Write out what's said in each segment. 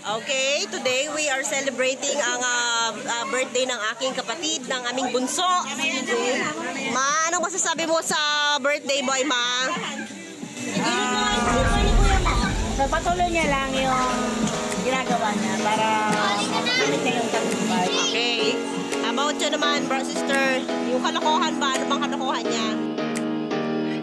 Okay, today we are celebrating ang birthday ng aking kapatid, ng aming bunso. Ma, anong masasabi mo sa birthday boy, Ma? So, patuloy niya lang yung ginagawa niya para mamit niya yung tagumpay. Okay. About siya naman, bro, sister, yung kalokohan ba? Ano bang kalokohan niya?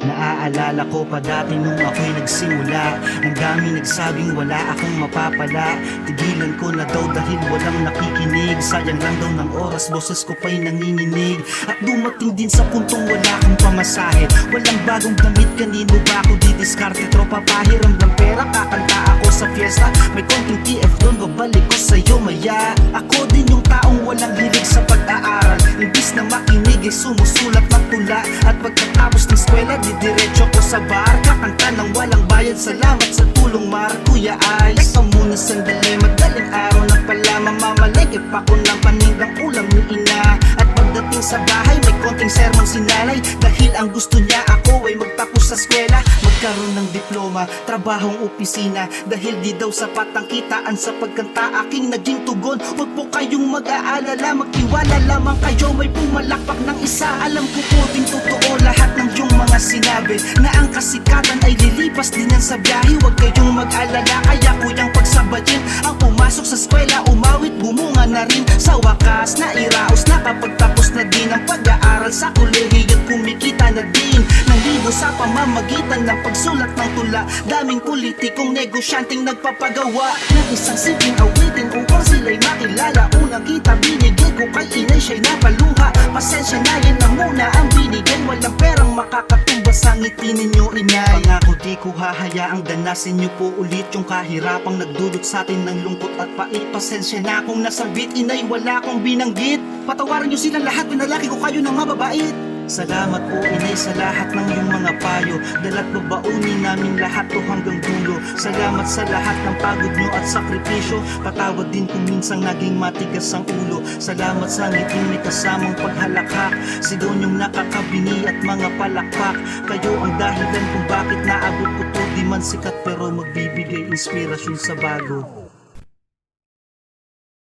Naaalala ko pa dati nung ako'y nagsimula. Ang dami nagsabing wala akong mapapala. Tigilan ko na daw dahil walang nakikinig. Sayang lang daw ng oras, boses ko pa'y nanginginig. At dumating din sa puntong wala akong pamasahe. Walang bagong damit, kanino ba ako didiskarte? Tropa pahiram ng pera, kakanta ako sa fiesta. May konting TF doon, babalik ko sa'yo maya. Ako din yung taong walang hilig sa pag-aaral. Imbis na makinig, sumusulat ng tula. At pagkatapos ng eskwela, diretso ko sa bar, kakanta ng walang bayad. Salamat sa tulong, Mar, Kuya Ay. Teka muna sandali, madaling araw na pala. Mamamalengke pa ko ng panindang ulam ni ina. At pagdating sa bahay, may konting sermon si nanay. Dahil ang gusto niya ako ay magtapos sa eskwela, magkaroon ng diploma, trabahong opisina. Dahil di daw sapat ang kitaan sa pagkanta, aking naging tugon. Huwag po kayong mag-aalala, magtiwala lamang kayo, may pumalakpak ng isa. Alam ko po ding totoo lahat ng yung mga sinabi, na ang kasikatan ay lilipas din yan sa biyahe. Huwag kayong mag-alala, kaya kuyang pagsabayin ang pumasok sa eskwela, umawit, bumunga na rin. Sa wakas, nairaos na kapag tapos na din ang pag-aaral sa kolehiyo at kumikita na din ng libo sa pamamagitan ng pagsulat ng tula. Daming politikong negosyanteng nagpapagawa ng isang simpleng awitin upang sila'y makilala. Unang kita binigay ko kay inay, siya'y napaluha. Pasensya na, yan na muna ang binigyan. Walang perang makakatumbas sa ngiti ninyo, inay. Pangako di ko hahayaang danasin niyo po ulit yung kahirapang nagdulot sa atin ng lungkot at pait. Pasensya na kung nasambit, inay, wala akong binanggit. Patawarin niyo silang lahat, pinalaki ko kayo ng mababait. Salamat po, inay, sa lahat ng iyong mga payo. Dala't babaunin namin lahat to hanggang dulo. Salamat sa lahat ng pagod nyo at sakripisyo. Patawad din kung minsang naging matigas ang ulo. Salamat sa ngiting may kasamang paghalakhak. Sigaw nyong nakakabini at mga palakpak. Kayo ang dahilan kung bakit naabot ko to. Di man sikat pero magbibigay inspirasyon sa bago.